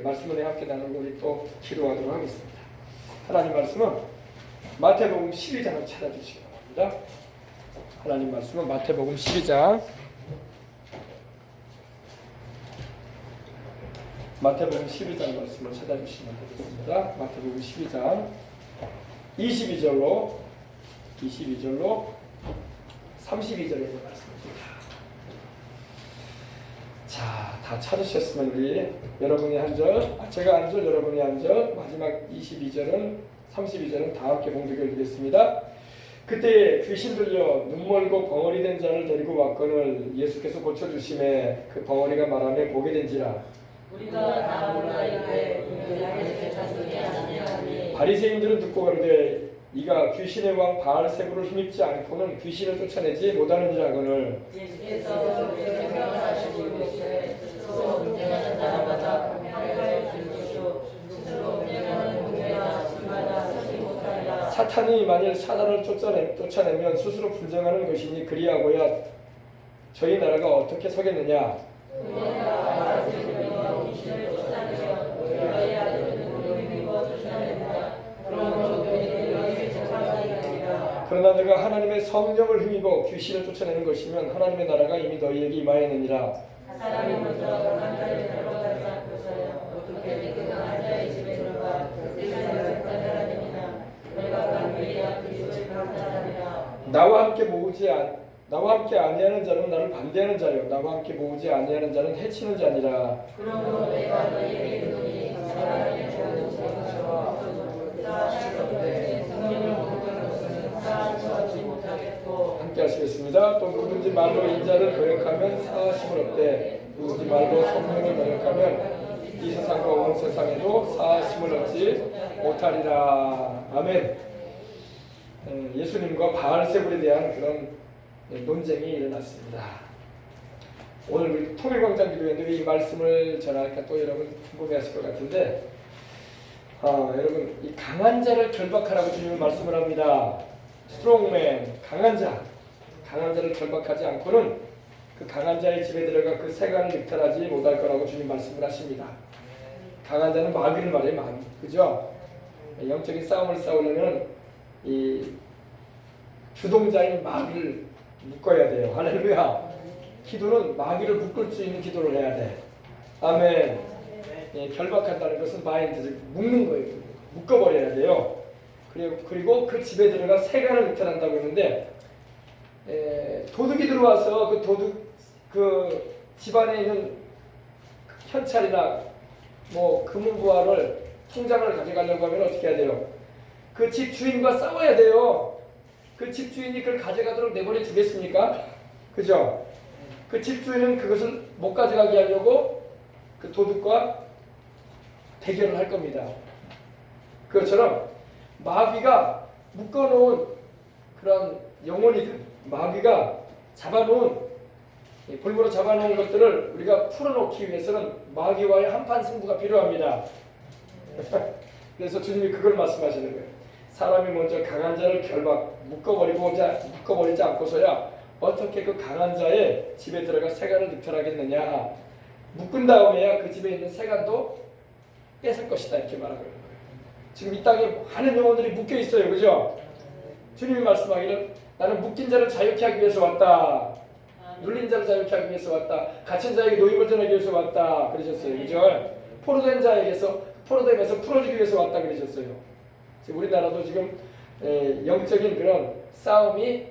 말씀을 함께 나누고 우리 또 기도하도록 하겠습니다. 하나님 말씀은 마태복음 12장을 찾아주시기 바랍니다. 하나님 말씀은 마태복음 12장 마태복음 12장 말씀을 찾아주시면 되겠습니다. 마태복음 12장 22절로 32절의 말씀입니다. 자, 다 찾으셨으면 우리 여러분이 한 절, 제가 한 절, 여러분이 한 절, 마지막 22절은 32절은 다 함께 봉독해 드리겠습니다. 그때 귀신 들려 눈멀고 벙어리 된 자를 데리고 왔거늘 예수께서 고쳐주심에 그 벙어리가 말하며 보게 된지라. 우리가 다 알아 이르되 이는 자손이 아니하니. 바리새인들은 듣고 가로되 이가 귀신의 왕 바알세불을 힘입지 않고는 귀신을 쫓아내지 못하느니라 하거늘. 예수께서 명령하시고 이르시되 스스로 명령하는 나라마다 공평하여 줄 것이요 스스로 명령하는 공회나 집마다 서지 못하리라. 사탄이 만일 사단을 쫓아내면 스스로 분쟁하는 것이니 그리하고야 저희 나라가 어떻게 서겠느냐. 그러나 너희가 하나님의 성령을 힘입어 귀신을 쫓아내는 것이면 하나님의 나라가 이미 너희에게 임하였느니라. 사람이 먼저 강한 자를 들어가지 않고서야 어떻게 강한 자의 집에 들어가 세상을 판단하느니라. 너희가 강하여야 그 집을 판단하리라. 나와 함께 아니하는 자는 나를 반대하는 자요 나와 함께 모으지 아니하는 자는 해치는 자니라. 그러므로 내가 너희에게 이르노니 사람이 좋은 것과 쌓아지건대 성령을 모든 것은 쌓아지지 못하겠고. 함께 하시겠습니다. 또 누구든지 말로 인자를 거역하면 사하심을 얻되 누구든지 말로 성령을 거역하면 이 세상과 온 세상에도 사하심을 얻지 못하리라. 아멘. 예수님과 바알세불에 대한 그런 논쟁이 일어났습니다. 오늘 우리 통일광장 기도회인데 이 말씀을 전하니까 또 여러분 궁금해하실 것 같은데, 여러분 이 강한 자를 결박하라고 주님은 말씀을 합니다. 스트롱맨, 강한 자를 결박하지 않고는 그 강한 자의 집에 들어가 그 세간을 늑탈하지 못할 거라고 주님 말씀을 하십니다. 강한 자는 마귀를 말해요, 마귀, 그죠? 영적인 싸움을 싸우려면 이 주동자인 마귀를 묶어야 돼요. 할렐루야. 기도는 마귀를 묶을 수 있는 기도를 해야 돼. 아멘. 결박한다는 것은 바인드, 묶는 거예요. 묶어버려야 돼요. 그리고 그 집에 들어가 세간을 늑탈한다고 했는데, 도둑이 들어와서 그 집안에 있는 현찰이나 뭐 금은부화를 통장을 가져가려고 하면 어떻게 해야 돼요? 그 집 주인과 싸워야 돼요. 그 집주인이 그걸 가져가도록 내버려 두겠습니까? 그죠? 그 집주인은 그것을 못 가져가게 하려고 그 도둑과 대결을 할 겁니다. 그것처럼 마귀가 묶어놓은 그런 영혼이든 마귀가 볼모로 잡아놓은 것들을 우리가 풀어놓기 위해서는 마귀와의 한판 승부가 필요합니다. 그래서 주님이 그걸 말씀하시는 거예요. 사람이 먼저 강한 자를 묶어버리지 않고서야 어떻게 그 강한 자의 집에 들어가 세간을 늑탈하겠느냐. 묶은 다음에야 그 집에 있는 세간도 뺏을 것이다 이렇게 말하고 있는 거예요. 지금 이 땅에 많은 영혼들이 묶여 있어요, 그죠? 주님이 말씀하기를 나는 묶인 자를 자유케 하기 위해서 왔다. 눌린 자를 자유케 하기 위해서 왔다. 갇힌 자에게 노임을 전하기 위해서 왔다. 그러셨어요, 그죠? 포로된 자에게서 포로됨에서 풀어주기 위해서 왔다 그러셨어요. 우리나라도 지금 영적인 그런 싸움이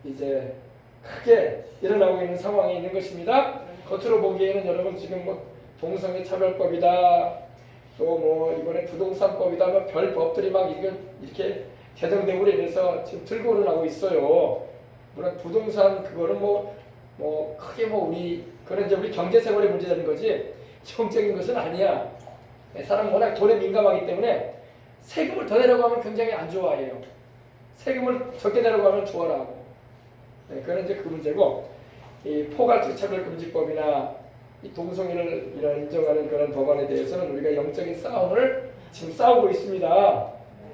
이제 크게 일어나고 있는 상황에 있는 것입니다. 겉으로 보기에는 여러분 지금 뭐 동성애 차별법이다, 또 뭐 이번에 부동산법이다, 뭐 별 법들이 막 이렇게 개정됨으로 인해서 지금 들고 일어나고 있어요. 물론 부동산 그거는 뭐 크게 그런 이제 우리 경제 생활의 문제라는 거지 영적인 것은 아니야. 사람은 워낙 돈에 민감하기 때문에 세금을 더 내라고 하면 굉장히 안 좋아해요. 세금을 적게 내라고 하면 좋아라 하고. 그건 이제 그 문제고, 이 포괄적차별금지법이나 이 동성애를 인정하는 그런 법안에 대해서는 우리가 영적인 싸움을 지금 싸우고 있습니다.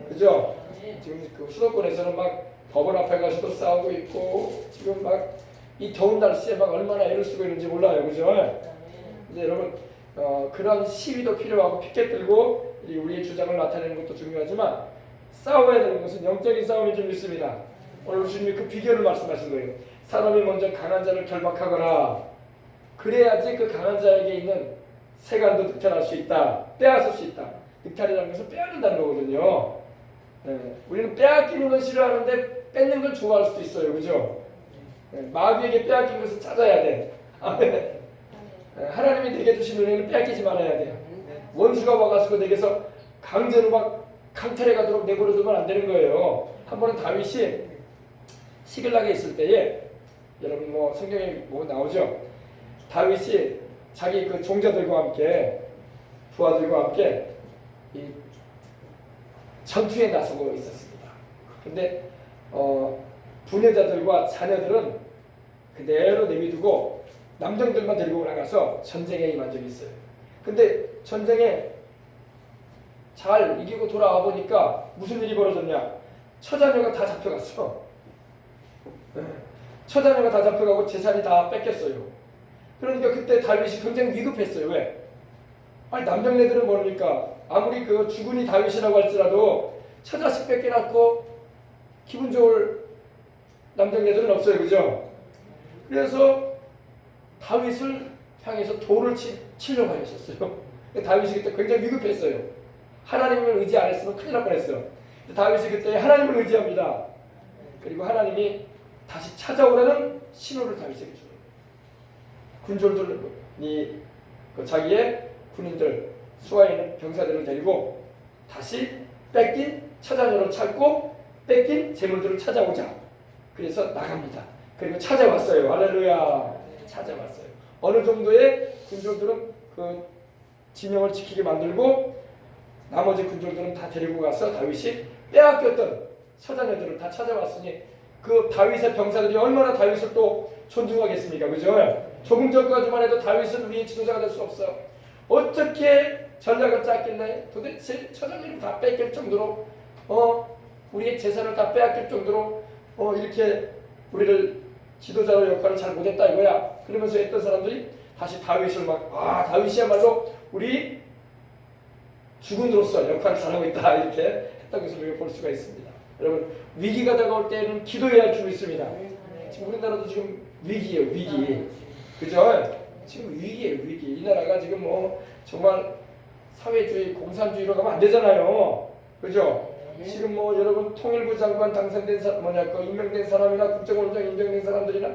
그죠? 지금 그 수도권에서는 막 법원 앞에 가서도 싸우고 있고, 지금 막 이 더운 날씨에 막 얼마나 애를 쓰고 있는지 몰라요. 그죠? 근데 여러분, 그런 시위도 필요하고 피켓 들고 우리의 주장을 나타내는 것도 중요하지만 싸워야 되는 것은 영적인 싸움인 줄 믿습니다. 오늘 주님이 그 비결을 말씀하신 거예요. 사람이 먼저 강한 자를 결박하거나 그래야지 그 강한 자에게 있는 세간도 늑탈할 수 있다. 빼앗을 수 있다. 늑탈이라는 것은 빼앗는다는 거거든요. 우리는 빼앗기는 건 싫어하는데 뺏는 걸 좋아할 수도 있어요. 그죠? 마귀에게 빼앗긴 것을 찾아야 돼. 아멘. 하나님이 내게 주신 은혜는 빼앗기지 말아야 돼요. 원수가 와가지고 내게서 강제로 막 강탈해 가도록 내버려두면 안 되는 거예요. 한 번은 다윗이 시글락에 있을 때에 여러분 뭐 성경에 뭐 나오죠. 다윗이 자기 그 종자들과 함께 부하들과 함께 이 전투에 나서고 있었습니다. 근데 부녀자들과 자녀들은 그대로 내비두고 남정들만 데리고 나가서 전쟁에 임한 적이 있어요. 근데 전쟁에 잘 이기고 돌아와 보니까 무슨 일이 벌어졌냐? 처자녀가 다 잡혀갔어. 처자녀가 다 잡혀가고 재산이 다 뺏겼어요. 그러니까 그때 다윗이 굉장히 위급했어요. 왜? 아니 남정네들은 모르니까 아무리 그 주군이 다윗이라고 할지라도 처자식 뺏겨놨고 기분 좋을 남정네들은 없어요. 그죠? 그래서 다윗을 향해서 돌을 치려고 하셨어요. 다윗이 그때 굉장히 위급했어요. 하나님을 의지 안 했으면 큰일 날 뻔했어요. 다윗이 그때 하나님을 의지합니다. 그리고 하나님이 다시 찾아오라는 신호를 다윗에게 주는 군졸들이 자기의 군인들 수하에 있는 병사들을 데리고 다시 뺏긴 처자녀를 찾고 뺏긴 재물들을 찾아오자. 그래서 나갑니다. 그리고 찾아왔어요. 할렐루야. 찾아왔어요. 어느 정도의 군졸들은 그 진영을 지키게 만들고 나머지 군졸들은 다 데리고 가서 다윗이 빼앗겼던 처자녀들을 다 찾아왔으니 그 다윗의 병사들이 얼마나 다윗을 또 존중하겠습니까? 그죠? 조금 전까지만 해도 다윗은 우리의 지도자가 될 수 없어. 어떻게 전략을 짰길래 도대체 처자녀를 다 뺏길 정도로 우리의 재산을 다 빼앗길 정도로 이렇게 우리를 지도자의 역할을 잘 못했다 이거야. 그러면서 했던 사람들이 다시 다윗을 다윗이야말로 우리 주군으로서 역할을 잘하고 있다 이렇게 했던 것을 우리가 볼 수가 있습니다. 여러분 위기가 다가올 때는 기도해야 할 줄 있습니다. 지금 우리나라도 지금 위기예요. 위기. 그죠? 지금 위기예요. 위기. 이 나라가 지금 뭐 정말 사회주의 공산주의로 가면 안 되잖아요. 그죠? 지금 뭐 여러분 통일부 장관 당선된 임명된 사람이나 국정원장 임명된 사람들이나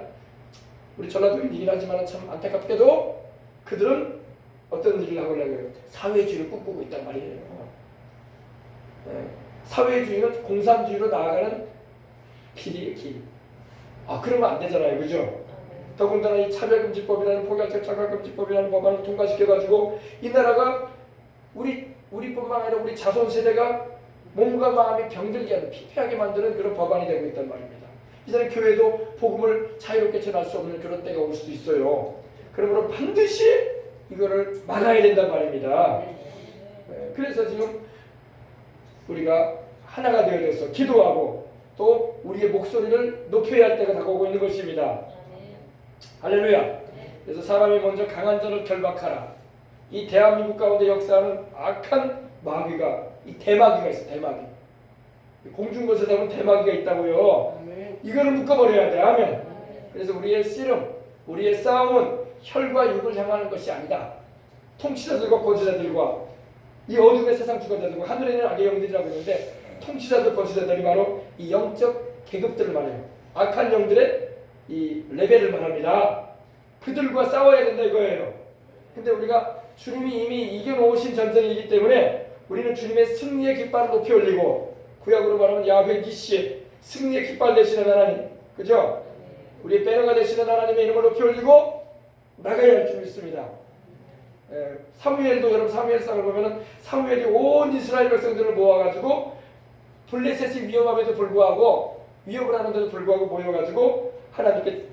우리 전라도인이긴 하지만 참 안타깝게도 그들은 어떤 일을 하려고 해요? 사회주의를 꿈꾸고 있단 말이에요. 사회주의는 공산주의로 나아가는 길이에요. 길. 그러면 안 되잖아요. 그죠? 더군다나 이 차별금지법이라는 포괄적 차별금지법이라는 법안을 통과시켜가지고 이 나라가 우리뿐만 아니라 우리 자손 세대가 몸과 마음이 병들게 하는 피폐하게 만드는 그런 법안이 되고 있단 말입니다. 이제는 교회도 복음을 자유롭게 전할 수 없는 그런 때가 올 수도 있어요. 그러므로 반드시 이거를 막아야 된단 말입니다. 그래서 지금 우리가 하나가 되어져서 기도하고 또 우리의 목소리를 높여야 할 때가 다가오고 있는 것입니다. 할렐루야. 그래서 사람이 먼저 강한 자를 결박하라. 이 대한민국 가운데 역사하는 악한 마귀가 이 대마귀가 있어. 대마귀. 공중곳에 잡은 대마귀가 있다고요. 이거를 묶어버려야 돼. 아멘. 그래서 우리의 씨름, 우리의 싸움은 혈과 육을 향하는 것이 아니다. 통치자들과 권세자들과 이 어둠의 세상 주관자들과 하늘에 있는 악의 영들이라고 했는데 통치자들, 권세자들이 바로 이 영적 계급들을 말해요. 악한 영들의 이 레벨을 말합니다. 그들과 싸워야 된다 이거예요. 근데 우리가 주님이 이미 이겨놓으신 전쟁이기 때문에 우리는 주님의 승리의 깃발을 높이 올리고 구약으로 말하면 야훼 니시 승리의 깃발 되시는 하나님, 그죠? 우리의 배너가 되시는 하나님의 이름을 높이 올리고 나가야 할 줄 믿습니다. 사무엘도 여러분 사무엘상을 보면은 사무엘이 온 이스라엘 백성들을 모아가지고 블레셋이 위험함에도 불구하고 위협을 하는데도 불구하고 모여가지고 하나님께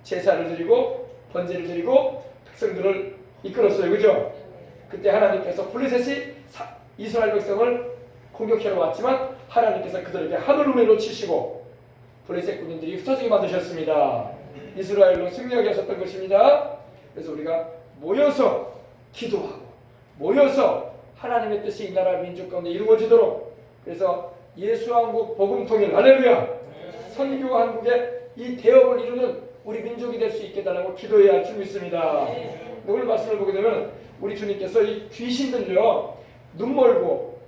제사를 드리고 번제를 드리고 백성들을 이끌었어요. 그죠? 그때 하나님께서 블레셋이 이스라엘 백성을 공격하러 왔지만 하나님께서 그들에게 하늘 우레로 치시고 블레셋 군인들이 흩어지게 만드셨습니다. 이스라엘로 승리하게 하셨던 것입니다. 그래서 우리가 모여서 기도하고 모여서 하나님의 뜻이 이 나라 민족 가운데 이루어지도록, 그래서 예수한국 복음통일 할렐루야 선교 한국의 이 대업을 이루는 우리 민족이 될 수 있게 달라고 기도해야 할 줄 믿습니다. 오늘 말씀을 보게 되면 우리 주님께서 이 귀신들요 눈멀고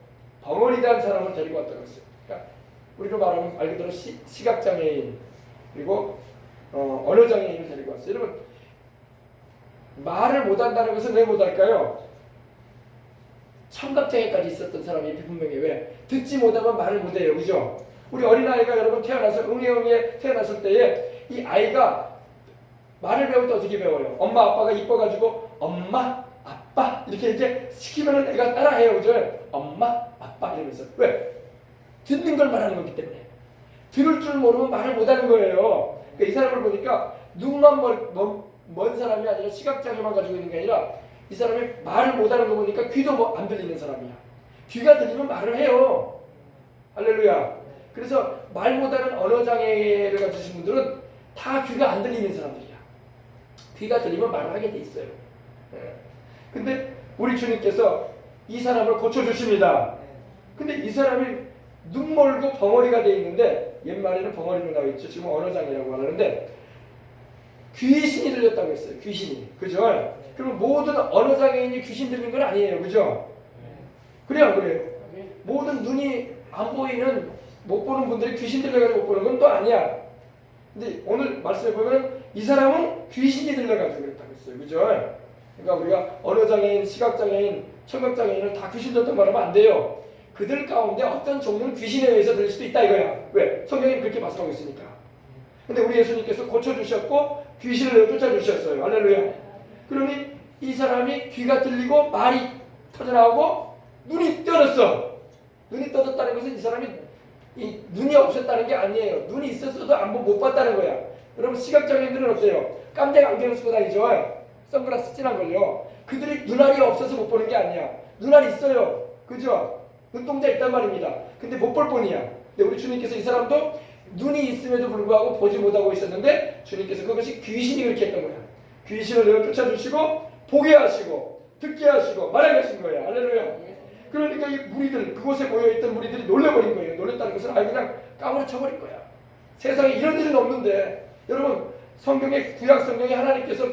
벙어리 단 사람을 데리고 왔다고 했어요. 그러니까 우리로 말하면 말 그대로 시각장애인 그리고 언어장애인을 데리고 왔어요. 여러분 말을 못한다는 것은 왜 못할까요? 청각장애까지 있었던 사람이 분명히 왜? 듣지 못하면 말을 못해요. 그죠? 우리 어린아이가 여러분 태어나서 응애응애 태어났을 때에 이 아이가 말을 배울 때 어떻게 배워요? 엄마 아빠가 이뻐가지고 엄마 아빠 이렇게 시키면은 애가 따라해요. 그죠? 엄마 아빠 이러면서 왜? 듣는 걸 말하는 거기 때문에. 들을 줄 모르면 말을 못하는 거예요. 그러니까 이 사람을 보니까 눈만 먼 사람이 아니라 시각장애만 가지고 있는 게 아니라 이 사람이 말을 못하는 거 보니까 귀도 안 들리는 사람이야. 귀가 들리면 말을 해요. 할렐루야. 그래서 말 못하는 언어장애를 가지신 분들은 다 귀가 안 들리는 사람들이야. 귀가 들리면 말을 하게 돼 있어요. 근데 우리 주님께서 이 사람을 고쳐주십니다. 근데 이 사람이 눈 멀고 벙어리가 돼 있는데 옛말에는 벙어리로 나와 있죠. 지금 언어장애라고 하는데 귀신이 들렸다고 했어요. 귀신이. 그죠? 그러면 모든 언어장애인이 귀신 들린 건 아니에요. 그죠? 그래요, 그래요. 모든 눈이 안 보이는, 못 보는 분들이 귀신 들려가지고 못 보는 건 또 아니야. 근데 오늘 말씀해 보면 이 사람은 귀신이 들려가지고 그랬다고 했어요. 그죠? 그러니까 우리가 언어장애인, 시각장애인, 청각장애인을 다 귀신 들었다고 말하면 안 돼요. 그들 가운데 어떤 종류는 귀신에 의해서 들릴 수도 있다 이거야. 왜? 성경이 그렇게 말씀하고 있으니까. 근데 우리 예수님께서 고쳐주셨고 귀신을 쫓아주셨어요. 할렐루야. 그러니 이 사람이 귀가 들리고 말이 터져나오고 눈이 떠졌어. 눈이 떠졌다는 것은 이 사람이 이 눈이 없었다는 게 아니에요. 눈이 있었어도 못 봤다는 거야. 여러분 시각장애인들은 어때요? 깜짝 안경을 쓰고 다니죠. 선글라스 진한 걸요. 그들이 눈알이 없어서 못 보는 게 아니야. 눈알이 있어요. 그죠? 눈동자 있단 말입니다. 근데 못 볼 뿐이야. 근데 우리 주님께서 이 사람도 눈이 있음에도 불구하고 보지 못하고 있었는데 주님께서 그것이 귀신이 그렇게 했던 거야. 귀신을 쫓아주시고 보게 하시고 듣게 하시고 말하게 하신 거야. 할렐루야. 그러니까 이 무리들, 그곳에 모여있던 무리들이 놀래버린 거예요. 놀랬다는 것은 아예 그냥 까무러쳐버린 거야. 세상에 이런 일은 없는데. 여러분 성경에, 구약 성경에 하나님께서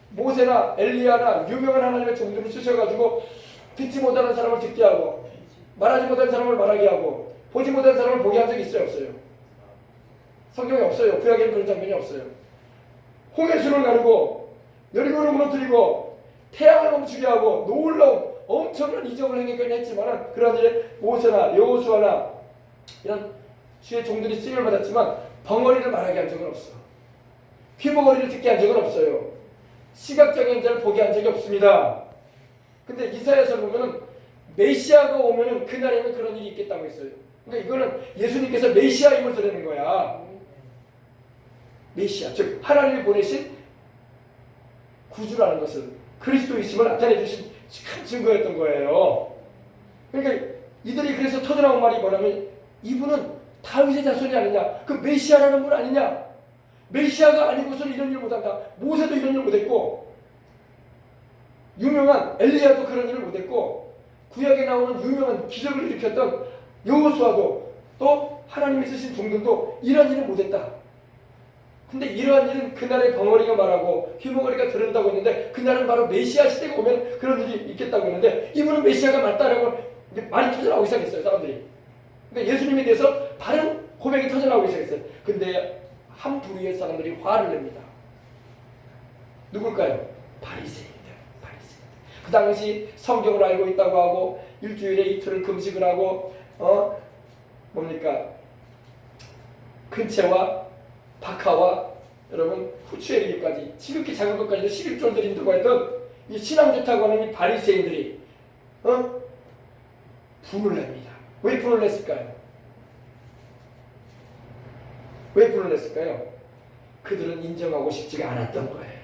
모세나 엘리야나 유명한 하나님의 종들을 쓰셔가지고 듣지 못하는 사람을 듣게 하고 말하지 못하는 사람을 말하게 하고 보지 못하는 사람을 보게 한 적이 있어요, 없어요? 성경에 없어요. 구약에는 그런 장면이 없어요. 홍해수를 가르고 여리고를 무너뜨리고 태양을 멈추게 하고 놀라운 엄청난 이적을 행하긴 했지만 그런 일에 모세나 여호수아나 이런 주의 종들이 쓰임을 받았지만 벙어리를 말하게 한 적은 없어. 귀머거리를 듣게 한 적은 없어요. 시각장애인 자를 보게 한 적이 없습니다. 근데 이사야서 보면은 메시아가 오면은 그날에는 그런 일이 있겠다고 했어요. 그러니까 이거는 예수님께서 메시아임을 드러내는 거야. 메시아, 즉 하나님이 보내신 구주라는 것을, 그리스도이심을 나타내 주신 큰 증거였던 거예요. 그러니까 이들이 그래서 터져나온 말이 뭐냐면 이분은 다윗의 자손이 아니냐, 그 메시아라는 분 아니냐. 메시아가 아니고서는 이런 일 못한다. 모세도 이런 일 못했고 유명한 엘리야도 그런 일을 못했고 구약에 나오는 유명한 기적을 일으켰던 여호수아도 또 하나님이 쓰신 종들도 이런 일을 못했다. 근데 이러한 일은 그날의 벙어리가 말하고 휘멍어리가 들은다고 했는데 그날은 바로 메시아 시대가 오면 그런 일이 있겠다고 했는데 이분은 메시아가 맞다라고 말이 터져나오기 시작했어요, 사람들이. 그러니까 예수님에 대해서 바른 고백이 터져나오기 시작했어요. 근데 한 부류의 사람들이 화를 냅니다. 누굴까요? 바리새인들. 그 당시 성경을 알고 있다고 하고 일주일에 이틀을 금식을 하고 뭡니까? 근채와 박하와 여러분 후추에 이르기까지 지극히 작은 것까지도 11조를 드린다고 했던 이 신앙 좋다고 하는 이 바리새인들이 분을 냅니다. 왜 분을 냈을까요? 왜 분을 냈을까요? 그들은 인정하고 싶지가 않았던 거예요.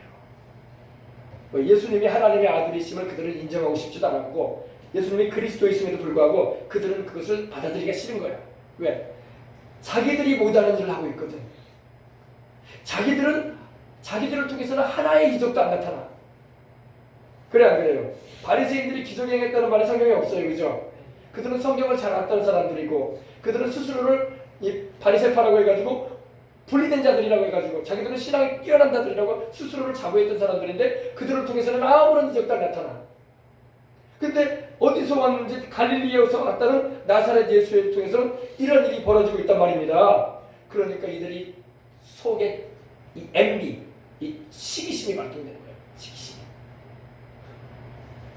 예수님이 하나님의 아들이심을 그들은 인정하고 싶지도 않았고 예수님이 그리스도이심에도 불구하고 그들은 그것을 받아들이기가 싫은 거야. 왜? 자기들이 못하는 일을 하고 있거든. 자기들을 통해서는 하나의 이적도 안 나타나. 그래 안 그래요? 바리새인들이 기적행했다는 말이 성경에 없어요. 그죠? 그들은 성경을 잘 안다는 사람들이고 그들은 스스로를 이 바리새파라고 해가지고 분리된 자들이라고 해가지고 자기들은 신앙이 뛰어난 자들이라고 스스로를 자부했던 사람들인데 그들을 통해서는 아무런 이적도 안 나타나. 근데 어디서 왔는지 갈릴리에서 왔다는 나사렛 예수를 통해서는 이런 일이 벌어지고 있단 말입니다. 그러니까 이들이 속에 이 envy, 이 시기심이 발동되는 거예요. 시기심.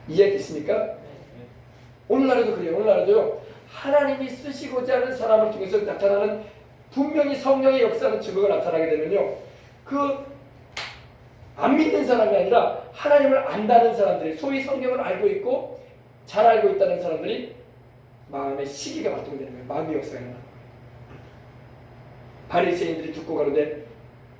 이해됐습니까? 오늘날에도 그래요. 오늘날에도요. 하나님이 쓰시고자 하는 사람을 통해서 나타나는 분명히 성령의 역사는 증거가 나타나게 되면요. 그 안 믿는 사람이 아니라 하나님을 안다는 사람들이 소위 성경을 알고 있고 잘 알고 있다는 사람들이 마음의 시기가 발동되는 거예요. 마음의 역사가 일어나는 거예요. 바리새인들이 듣고 가는데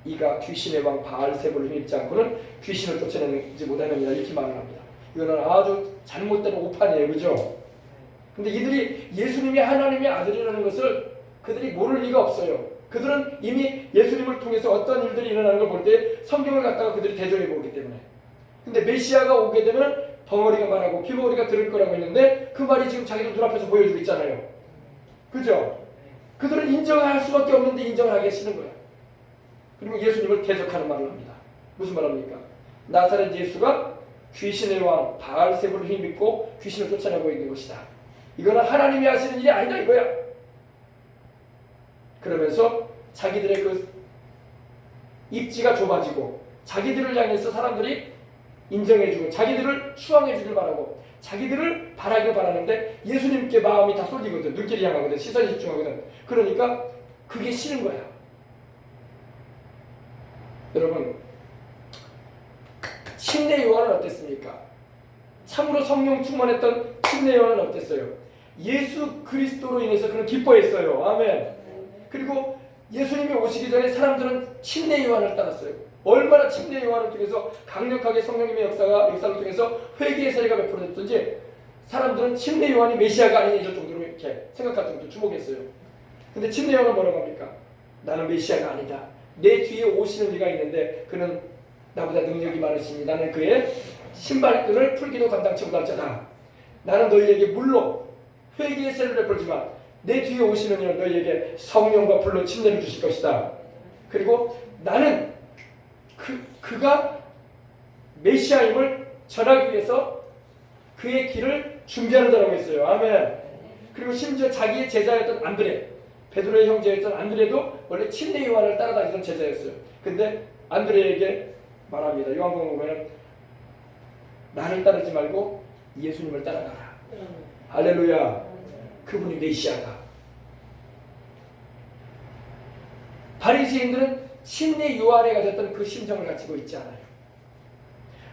이가 귀신의 왕 바알세불을 힘입지 않고는 귀신을 쫓아내지 못하느니라 이렇게 말을 합니다. 이거는 아주 잘못된 오판이에요. 그죠? 근데 이들이 예수님이 하나님의 아들이라는 것을 그들이 모를 리가 없어요. 그들은 이미 예수님을 통해서 어떤 일들이 일어나는 걸 볼 때 성경을 갖다가 그들이 대조해 보기 때문에. 근데 메시아가 오게 되면 벙어리가 말하고 귀머거리가 들을 거라고 했는데 그 말이 지금 자기들 눈앞에서 보여주고 있잖아요. 그죠? 그들은 인정할 수밖에 없는데 인정을 하기 싫은 거야. 그리고 예수님을 대적하는 말을 합니다. 무슨 말 합니까? 나사렛 예수가 귀신의 왕 바알세불을 힘입고 귀신을 쫓아내고 있는 것이다. 이거는 하나님이 하시는 일이 아니다 이거야. 그러면서 자기들의 그 입지가 좁아지고 자기들을 향해서 사람들이 인정해주고 자기들을 수용해주길 바라고 자기들을 바라길 바라는데 예수님께 마음이 다 쏠리거든. 눈길이 향하거든. 시선이 집중하거든. 그러니까 그게 싫은 거야. 여러분 침례 요한은 어땠습니까? 참으로 성령 충만했던 침례 요한은 어땠어요? 예수 그리스도로 인해서 그는 기뻐했어요. 아멘. 그리고 예수님이 오시기 전에 사람들은 침례 요한을 따랐어요. 얼마나 침례 요한을 통해서 강력하게 성령님의 역사를 통해서 회개의 세례가 베풀어졌든지 사람들은 침례 요한이 메시아가 아니냐 이럴 정도로 이렇게 생각할 정도로 주목했어요. 근데 침례 요한은 뭐라고 합니까? 나는 메시아가 아니다. 내 뒤에 오시는 이가 있는데 그는 나보다 능력이 많으시니 나는 그의 신발끈을 풀기도 감당치 못할 자다. 나는 너희에게 물로 회개의 세례를 베풀지만 내 뒤에 오시는 이는 너희에게 성령과 불로 침례를 주실 것이다. 그리고 나는 그가 메시아임을 전하기 위해서 그의 길을 준비하는 자라고 했어요. 아멘. 그리고 심지어 자기의 제자였던 안드레, 베드로의 형제였던 안드레도 원래 침례 요한을 따라다니던 제자였어요. 근데 안드레에게 말합니다. 요한복음 보면 나를 따르지 말고 예수님을 따라가라. 할렐루야. 그분이 메시아다. 바리새인들은 침례 요한에 가졌던 그 심정을 가지고 있지 않아요.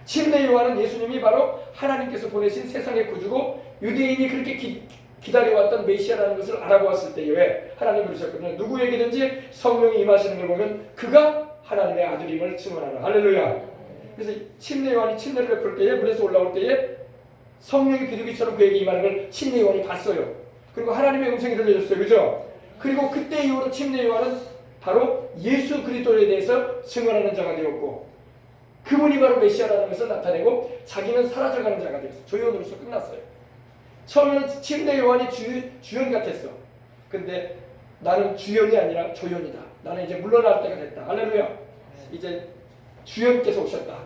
침례 요한은 예수님이 바로 하나님께서 보내신 세상의 구주고 유대인이 그렇게 기다려왔던 메시아라는 것을 알아보았을 때에 하나님을 부르셨거든요. 누구에게든지 성령이 임하시는 걸 보면 그가 하나님의 아들임을 증언하라. 할렐루야. 그래서 침례 요한이 침례를 베풀 때에 물에서 올라올 때에 성령이 비둘기처럼 그에게 임하는 걸 침례 요한이 봤어요. 그리고 하나님의 음성이 들려줬어요. 그죠? 그리고 그때 이후로 침례 요한은 바로 예수 그리스도에 대해서 증언하는 자가 되었고 그분이 바로 메시아라는 것을 나타내고 자기는 사라져가는 자가 되었어요. 조연으로서 끝났어요. 처음에는 침례 요한이 주연 같았어. 근데 나는 주연이 아니라 조연이다. 나는 이제 물러날 때가 됐다. 할렐루야. 이제 주연께서 오셨다.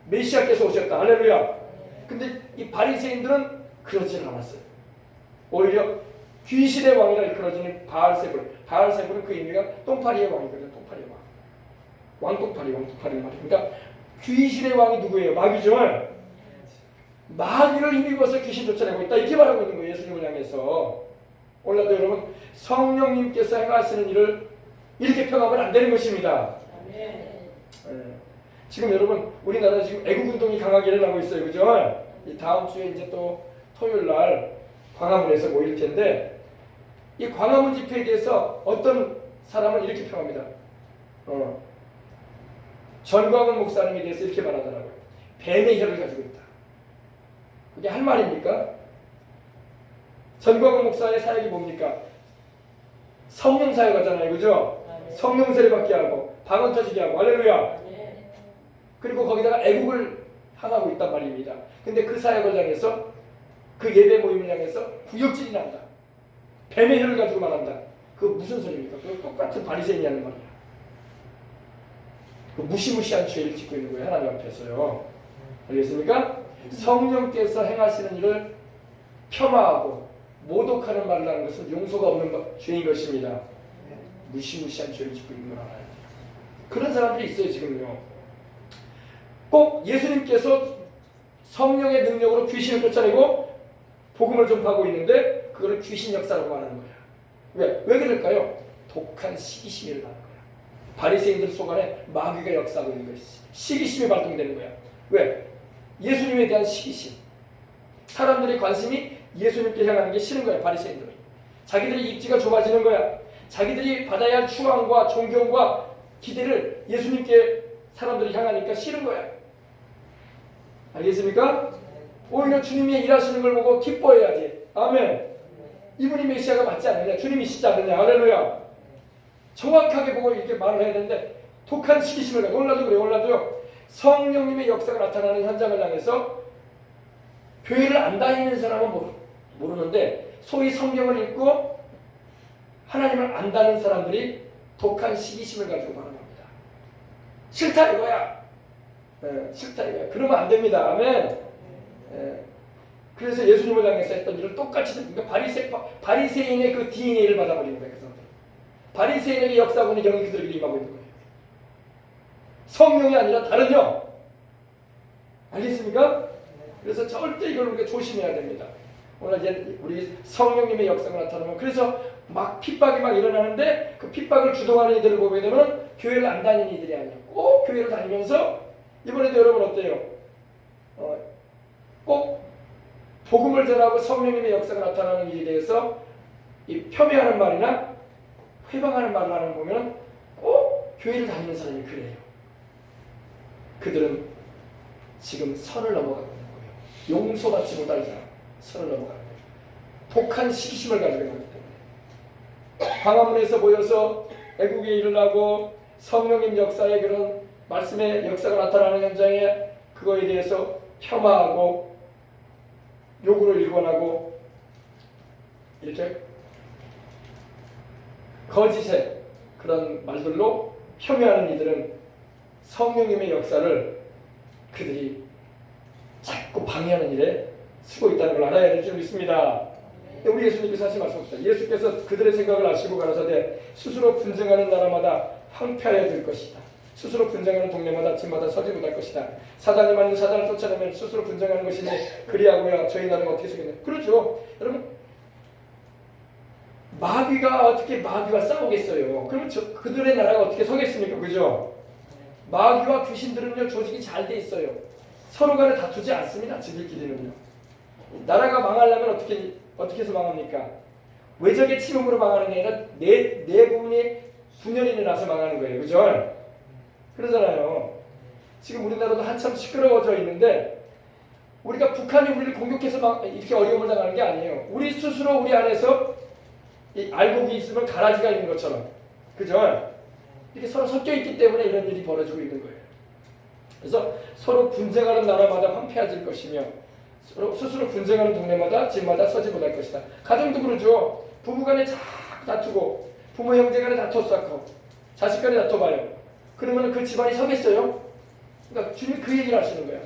메시아께서 오셨다. 할렐루야. 근데 이 바리새인들은 그러지는 않았어요. 오히려 귀신의 왕이라 일컬어지는 바알세불. 바알세불은 그 의미가 똥파리의 왕이거든요. 똥파리의 왕. 왕똥파리 말이에요. 그러니까 귀신의 왕이 누구예요? 마귀죠. 마귀를 힘입어서 귀신 쫓아내고 있다. 이렇게 말하고 있는 거예요. 예수님을 향해서. 오늘도 여러분 성령님께서 행하시는 일을 이렇게 평하면 안 되는 것입니다. 지금 여러분 우리나라 지금 애국운동이 강하게 일어나고 있어요. 그죠? 이 다음 주에 이제 또 토요일 날 광화문에서 모일 텐데 이 광화문 집회에 대해서 어떤 사람은 이렇게 평합니다. 전광훈 목사님에 대해서 이렇게 말하더라고요. 뱀의 혀를 가지고 있다. 그게 할 말입니까? 전광훈 목사의 사역이 뭡니까? 성령 사역하잖아요. 그죠? 성령 세례 받게 하고 방언 터지게 하고 할렐루야. 그리고 거기다가 애국을 향하고 있단 말입니다. 근데 그 사역을 향해서 그 예배 모임을 향해서 구역질이 난다. 뱀의 혀를 가지고 말한다. 그거 무슨 소리입니까? 그거 똑같은 바리새인이 하는 말이야. 그 무시무시한 죄를 짓고 있는 거예요. 하나님 앞에서요. 알겠습니까? 성령께서 행하시는 일을 폄하하고 모독하는 말을 하는 것은 용서가 없는 죄인 것입니다. 무시무시한 죄를 짓고 있는 걸 알아야 돼요. 그런 사람들이 있어요. 지금요. 꼭 예수님께서 성령의 능력으로 귀신을 쫓아내고 복음을 전파하고 있는데 그거를 귀신 역사라고 말하는 거예요. 왜 그럴까요? 독한 시기심이 일어나는 거야. 바리새인들 속 안에 마귀가 역사하고 있는 거예요. 시기심이 발동되는 거야. 왜? 예수님에 대한 시기심. 사람들의 관심이 예수님께 향하는 게 싫은 거야. 바리새인들은. 자기들의 입지가 좁아지는 거야. 자기들이 받아야 할 추앙과 존경과 기대를 예수님께 사람들이 향하니까 싫은 거야. 알겠습니까? 오히려 주님이 일하시는 걸 보고 기뻐해야지. 아멘. 이분이 메시아가 맞지 않느냐? 주님이시지 않느냐? 할렐루야. 정확하게 보고 이렇게 말을 해야 되는데 독한 시기심을 가지고 오늘날도 그래요. 오늘날도요. 성령님의 역사가 나타나는 현장을 향해서 교회를 안 다니는 사람은 모르는데 소위 성경을 읽고 하나님을 안다는 사람들이 독한 시기심을 가지고 말합니다. 싫다 이거야. 싫다 이거야. 그러면 안 됩니다. 아멘. 그래서 예수님을 향해서 했던 일을 똑같이 그러니까 바리새인의 그 DNA를 받아버리는 거예요. 그 바리새인에게 역사하고는 영이 그들에게 임하고 있는 거예요. 성령이 아니라 다른 영. 알겠습니까? 그래서 절대 이걸 우리가 조심해야 됩니다. 오늘 이제 우리 성령님의 역사가 나타나면 그래서 막 핍박이 막 일어나는데 그 핍박을 주동하는 이들을 보게 되면 교회를 안 다니는 이들이 아니에요. 꼭 교회를 다니면서 이번에도 여러분 어때요? 꼭 복음을 전하고 성령님의 역사가 나타나는 일에 대해서 이 폄훼하는 말이나 회방하는 말을 하는 거 보면 꼭 교회를 다니는 사람이 그래요. 그들은 지금 선을 넘어가고 있는 거예요. 용서받지 못할 사람, 선을 넘어가는 거예요. 독한 시기심을 가지고 있기 때문에 광화문에서 모여서 애국의 일을 하고 성령님 역사의 그런 말씀의 역사가 나타나는 현장에 그거에 대해서 폄하하고 욕으로 일관하고 이렇게 거짓의 그런 말들로 폄훼하는 이들은 성령님의 역사를 그들이 자꾸 방해하는 일에 쓰고 있다는 걸 알아야 될 줄 믿습니다. 우리 예수님께서 하신 말씀입니다. 예수께서 그들의 생각을 아시고 가라사대 스스로 분쟁하는 나라마다 황폐하여 들 것이다. 스스로 분쟁하는 동네마다 집마다 서지 못할 것이다. 사단이 만든 사단을 쫓아내면 스스로 분쟁하는 것이니 그리하고야 저희 나라가 어떻게 서겠냐. 그렇죠. 여러분 마귀가 싸우겠어요. 그러면 그들의 나라가 어떻게 서겠습니까? 그죠? 마귀와 귀신들은요 조직이 잘 돼 있어요. 서로 간에 다투지 않습니다. 지들끼리는요. 나라가 망하려면 어떻게 해서 망합니까? 외적의 침범으로 망하는 게 아니라 내 부분이 분열이 일어나서 망하는 거예요. 그죠? 그러잖아요. 지금 우리나라도 한참 시끄러워져 있는데 우리가 북한이 우리를 공격해서 이렇게 어려움을 당하는 게 아니에요. 우리 스스로 우리 안에서 이 알곡이 있으면 가라지가 있는 것처럼. 그죠? 이렇게 서로 섞여 있기 때문에 이런 일이 벌어지고 있는 거예요. 그래서 서로 분쟁하는 나라마다 황폐해질 것이며 스스로 분쟁하는 동네마다 집마다 서지 못할 것이다. 가정도 그러죠. 부부간에 자꾸 다투고 부모 형제간에 다퉜었고 자식간에 다퉈봐요. 그러면 그 집안이 서겠어요? 그러니까 주님이 그 얘기를 하시는 거야.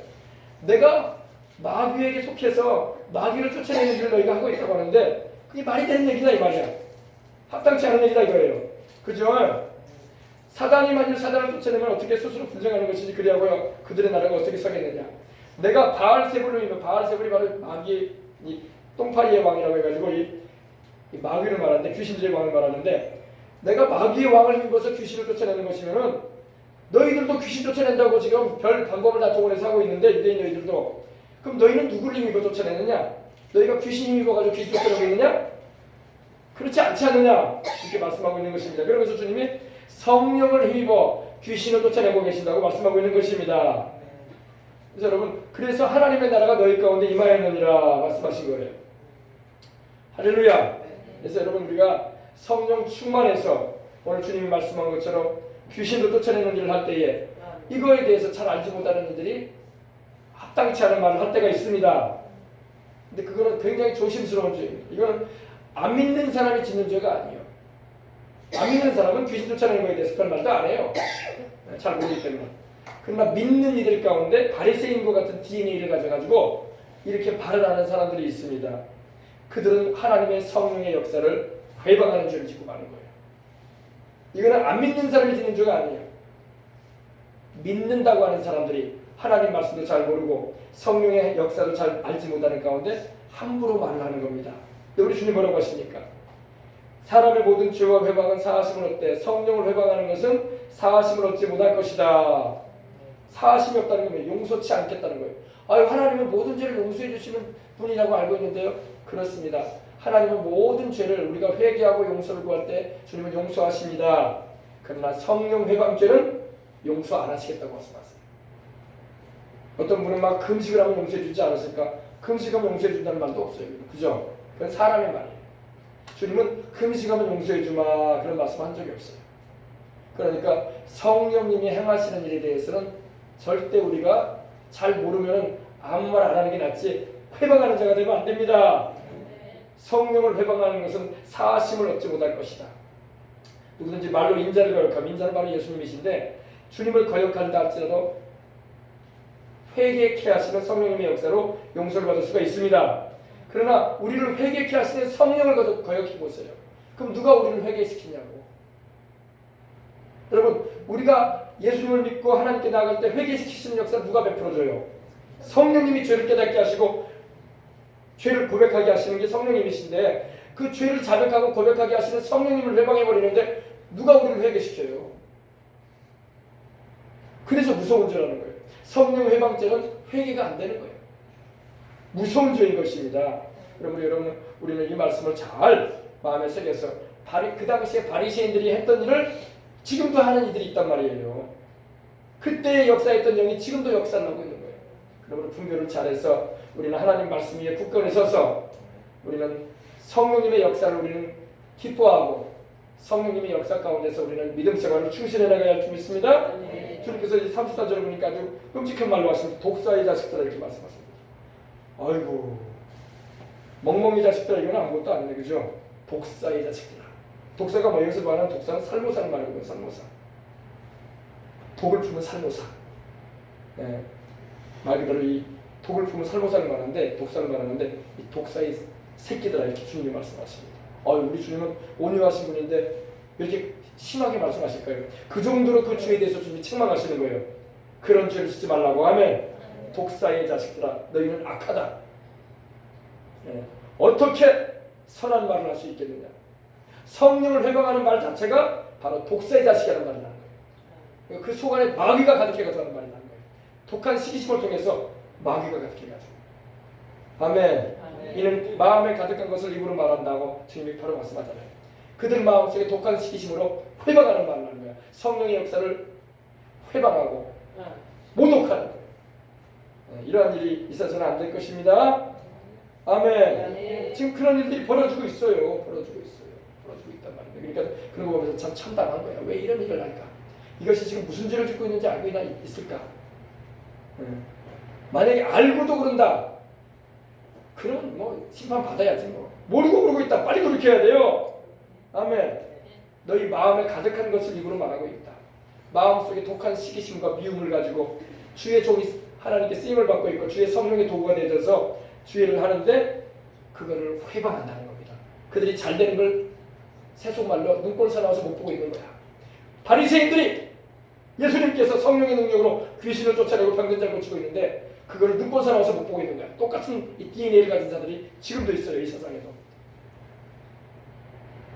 내가 마귀에게 속해서 마귀를 쫓아내는 일을 너희가 하고 있다고 하는데 그게 말이 되는 얘기다 이 말이야. 합당치 않은 얘기다 이거예요. 그죠? 사단이 만일 사단을 쫓아내면 어떻게 스스로 분쟁하는 것이지 그리하고요 그들의 나라가 어떻게 서겠느냐. 내가 바알세불로 이면 바알세불이 바로 마귀의 이 똥파리의 왕이라고 해가지고 이 마귀를 말하는데 귀신들의 왕을 말하는데 내가 마귀의 왕을 힘입어서 귀신을 쫓아내는 것이면은 너희들도 귀신 쫓아낸다고 지금 별 방법을 다 동원해서 하고 있는데 유대인 너희들도 그럼 너희는 누구를 힘입어 쫓아내느냐? 너희가 귀신 힘입어가지고 귀신 쫓아내고 있느냐? 그렇지 않지 않느냐? 이렇게 말씀하고 있는 것입니다. 그러면서 주님이 성령을 힘입어 귀신을 쫓아내고 계신다고 말씀하고 있는 것입니다. 그래서 여러분 그래서 하나님의 나라가 너희 가운데 임하였느니라 말씀하신 거예요. 할렐루야. 그래서 여러분 우리가 성령 충만해서 오늘 주님이 말씀한 것처럼 귀신을 쫓아내는 일을 할 때에 이거에 대해서 잘 알지 못하는 이들이 합당치 않은 말을 할 때가 있습니다. 근데 그거는 굉장히 조심스러운 죄입니다. 이건 안 믿는 사람이 짓는 죄가 아니에요. 안 믿는 사람은 귀신 쫓아내는 거에 대해서 그런 말도 안 해요. 잘 모르기 때문에. 그러나 믿는 이들 가운데 바리새인과 같은 DNA를 가져가지고 이렇게 발언하는 사람들이 있습니다. 그들은 하나님의 성령의 역사를 회방하는 죄를 짓고 마는 거예요. 이거는 안 믿는 사람이 짓는 죄가 아니에요. 믿는다고 하는 사람들이 하나님 말씀도 잘 모르고 성령의 역사를 잘 알지 못하는 가운데 함부로 말을 하는 겁니다. 근데 우리 주님 뭐라고 하십니까? 사람의 모든 죄와 회방은 사하심을 얻되 성령을 회방하는 것은 사하심을 얻지 못할 것이다. 사하심이 없다는 건 용서치 않겠다는 거예요. 아유, 하나님은 모든 죄를 용서해 주시는 분이라고 알고 있는데요. 그렇습니다. 하나님은 모든 죄를 우리가 회개하고 용서를 구할 때 주님은 용서하십니다. 그러나 성령 회방죄는 용서 안 하시겠다고 말씀하세요. 어떤 분은 막 금식을 하면 용서해 주지 않았을까? 금식하면 용서해 준다는 말도 없어요. 그죠? 그건 사람의 말이에요. 주님은 금식하면 용서해 주마 그런 말씀 한 적이 없어요. 그러니까 성령님이 행하시는 일에 대해서는 절대 우리가 잘 모르면 아무 말 안 하는 게 낫지 회방하는 자가 되면 안 됩니다. 성령을 회방하는 것은 사하심을 얻지 못할 것이다. 누구든지 말로 인자를 거역하면, 인자는 바로 예수님이신데 주님을 거역한다 할지라도 회개케 하시는 성령님의 역사로 용서를 받을 수가 있습니다. 그러나 우리를 회개케 하시는 성령을 거역해 보세요. 그럼 누가 우리를 회개시키냐고. 여러분, 우리가 예수님을 믿고 하나님께 나아갈 때 회개시키시는 역사를 누가 베풀어줘요? 성령님이 죄를 깨닫게 하시고 죄를 고백하게 하시는 게 성령님이신데 그 죄를 자백하고 고백하게 하시는 성령님을 회방해버리는데 누가 우리를 회개시켜요? 그래서 무서운 죄라는 거예요. 성령 회방죄는 회개가 안 되는 거예요. 무서운 죄인 것입니다. 여러분, 우리는 이 말씀을 잘 마음에 새겨서 그 당시에 바리새인들이 했던 일을 지금도 하는 이들이 있단 말이에요. 그때 역사했던 영이 지금도 역사를 하고 있는 거예요. 그러므로 분별을 잘해서 우리는 하나님 말씀 위에 굳건히 서서 우리는 성령님의 역사를 우리는 기뻐하고 성령님의 역사 가운데서 우리는 믿음 생활을 충실해 나가야 할 줄 믿습니다. 네. 주님께서 이제 34절을 보니까 아주 끔찍한 말로 하십니다. 독사의 자식들아 이렇게 말씀하십니다. 아이고, 멍멍이 자식들아 이건 아무것도 아니네, 그죠? 독사의 자식들아. 독사가 뭐 여기서 말하는 독사는 살모사는 말이거든요. 살모사. 독을 품은 살모사. 네. 말 그대로 이 독을 품은 살모사를 말하는데 독사를 말하는데 이 독사의 새끼들아 이렇게 주님이 말씀하십니다. 우리 주님은 온유하신 분인데 왜 이렇게 심하게 말씀하실까요? 그 정도로 그 죄에 대해서 주님이 책망하시는 거예요. 그런 죄를 짓지 말라고 하면 독사의 자식들아 너희는 악하다. 네. 어떻게 선한 말을 할 수 있겠느냐? 성령을 회방하는 말 자체가 바로 독사의 자식이라는 말이 나는 거예요. 그 속 안에 마귀가 가득해가지고 하는 말이 나는 거예요. 독한 시기심을 통해서 마귀가 가득해가지고. 아멘. 이는 마음에 가득한 것을 입으로 말한다고 주님이 바로 말씀하잖아요. 그들 마음속에 독한 시기심으로 회방하는 말을 하는 거야. 성령의 역사를 회방하고 모독하는 거예요. 이러한 일이 있어서는 안 될 것입니다. 아멘. 지금 그런 일들이 벌어지고 있어요. 벌어지고 있단 말이에요. 그러니까 그런 거 보면서 참 참담한 거야. 왜 이런 일을 할까? 이것이 지금 무슨 죄를 짓고 있는지 알고 있을까? 만약에 알고도 그런다. 그러면 뭐 심판 받아야지 뭐. 모르고 그러고 있다. 빨리 돌이켜야 돼요. 아멘. 너희 마음에 가득한 것을 입으로 말하고 있다. 마음속에 독한 시기심과 미움을 가지고 주의 종이 하나님께 쓰임을 받고 있고 주의 성령의 도구가 되어서 주의를 하는데 그거를 회방한다는 겁니다. 그들이 잘 되는 걸 세속말로 눈꼴 사나워서 못 보고 있는 거야. 바리새인들이 예수님께서 성령의 능력으로 귀신을 쫓아내고 병든 자 고치고 있는데 그거를 눈꼴 사나워서 못 보고 있는 거야. 똑같은 이 DNA를 가진 자들이 지금도 있어요. 이 세상에도.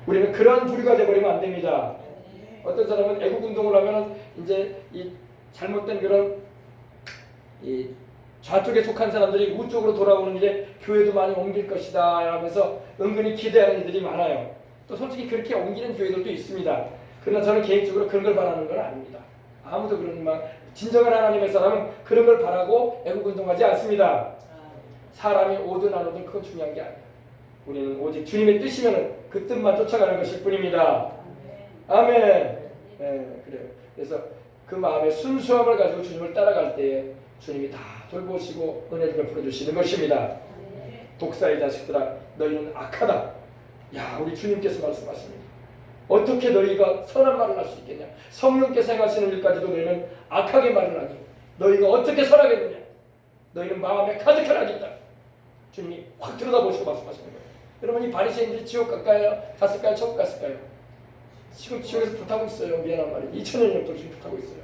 우리는 그런 부류가 되어버리면 안 됩니다. 어떤 사람은 애국 운동을 하면 이제 이 잘못된 그런 이 좌쪽에 속한 사람들이 우쪽으로 돌아오는 일에 교회도 많이 옮길 것이다 하면서 은근히 기대하는 이들이 많아요. 또 솔직히 그렇게 옮기는 교회들도 있습니다. 그러나 저는 개인적으로 그런 걸 바라는 건 아닙니다. 아무도 그런 진정한 하나님의 사람은 그런 걸 바라고 애국 운동하지 않습니다. 사람이 오든 안 오든 그건 중요한 게 아니에요. 우리는 오직 주님의 뜻이면 그 뜻만 쫓아가는 것일 뿐입니다. 아멘. 네, 그래요. 그래서 그 마음의 순수함을 가지고 주님을 따라갈 때에 주님이 다 돌보시고 은혜를 베풀어 주시는 것입니다. 독사의 자식들아 너희는 악하다. 야, 우리 주님께서 말씀하십니다. 어떻게 너희가 선한 말을 할 수 있겠냐? 성령께서 행하시는 일까지도 너희는 악하게 말을 하니 너희가 어떻게 선하겠느냐? 너희는 마음에 가득한 악이 있다. 주님이 확 들여다보시고 말씀하시는 거예요. 여러분, 이 바리새인들이 지옥 갔을까요? 천국 갔을까요? 지금 지옥에서 불타고 있어요. 미안한 말이 2000년부터 지금 불타고 있어요.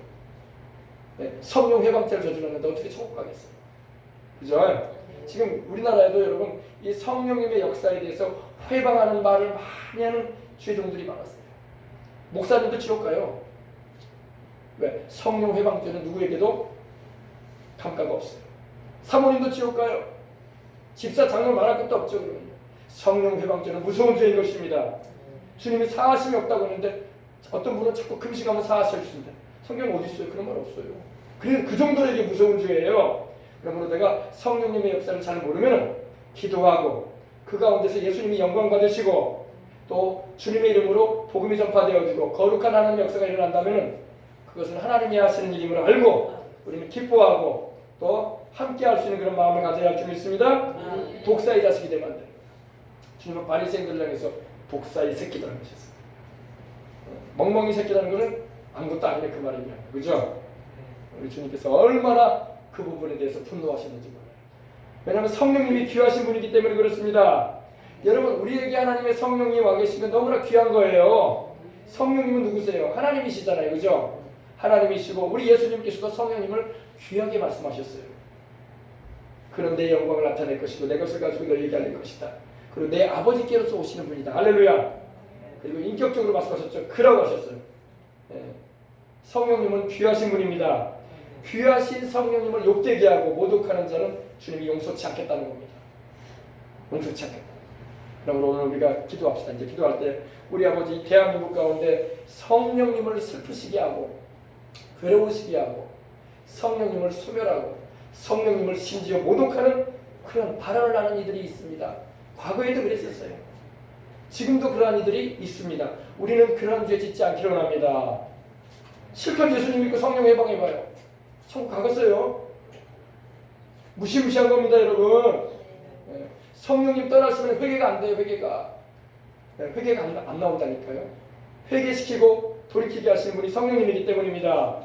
네, 성령 회방죄를 저질렀는데 어떻게 천국 가겠어요? 그죠? 지금 우리나라에도 여러분 이 성령님의 역사에 대해서 회방하는 말을 많이 하는 죄종들이 많았어요. 목사님도 지옥 가요. 왜? 성령 회방죄는 누구에게도 감가가 없어요. 사모님도 지옥 가요. 집사 장로 말할 것도 없죠. 그러면 성령 회방죄는 무서운 죄인 것입니다. 주님이 사하심이 없다고 하는데 어떤 분은 자꾸 금식하면 사하실 주신다. 성경 어디 있어요? 그런 말 없어요. 그래, 그 정도로 이게 무서운 죄예요. 그러므로 내가 성령님의 역사를 잘 모르면 기도하고 그 가운데서 예수님이 영광 받으시고 또 주님의 이름으로 복음이 전파되어지고 거룩한 하나님의 역사가 일어난다면 그것은 하나님이 하시는 일임을 알고 우리는 기뻐하고 또 함께 할 수 있는 그런 마음을 가져야 할 줄 믿습니다. 독사의 자식이 되면 안 돼요. 주님은 바리새인들을 향해서 독사의 새끼들을 하셨어요. 멍멍이 새끼라는 것은 아무것도 아니네 그 말이냐. 그죠? 우리 주님께서 얼마나 그 부분에 대해서 분노하셨는지 몰라요. 왜냐하면 성령님이 귀하신 분이기 때문에 그렇습니다. 여러분, 우리에게 하나님의 성령이 와 계시면 너무나 귀한 거예요. 성령님은 누구세요? 하나님이시잖아요. 그죠? 하나님이시고 우리 예수님께서도 성령님을 귀하게 말씀하셨어요. 그는 내 영광을 나타낼 것이고 내 것을 가지고 너희에게 알릴 것이다. 그리고 내 아버지께로서 오시는 분이다. 할렐루야. 그리고 인격적으로 말씀하셨죠. 그라고 하셨어요. 네. 성령님은 귀하신 분입니다. 귀하신 성령님을 욕되게 하고 모독하는 자는 주님이 용서치 않겠다는 겁니다. 용서치 않겠다. 그러므로 오늘 우리가 기도합시다. 이제 기도할 때 우리 아버지 대한민국 가운데 성령님을 슬프시게 하고 괴로우시게 하고 성령님을 소멸하고 성령님을 심지어 모독하는 그런 발언을 하는 이들이 있습니다. 과거에도 그랬었어요. 지금도 그러한 이들이 있습니다. 우리는 그런 죄 짓지 않기로 합니다. 실컷 예수님 믿고 성령 해방해봐요. 천국 가겠어요. 무시무시한 겁니다, 여러분. 성령님 떠나시면 회개가 안 돼요. 회개가 안 나온다니까요. 회개시키고 돌이키게 하시는 분이 성령님이기 때문입니다.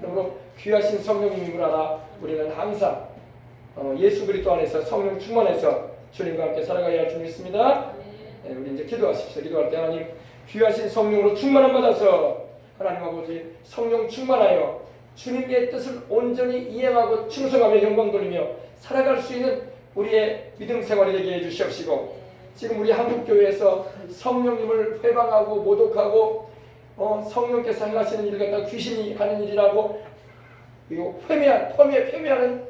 그러므로 귀하신 성령님을 알아 우리는 항상 예수 그리스도 안에서 성령 충만해서 주님과 함께 살아가야 할 줄 믿습니다. 네, 우리 이제 기도하십시오. 기도할 때 하나님 귀하신 성령으로 충만함 받아서 하나님 아버지 성령 충만하여 주님의 뜻을 온전히 이행하고 충성하며 영광 돌리며 살아갈 수 있는 우리의 믿음 생활이 되게 해주시옵시고 지금 우리 한국교회에서 성령님을 회방하고 모독하고 성령께서 행하시는 일 갖다가 귀신이 하는 일이라고 폐매하는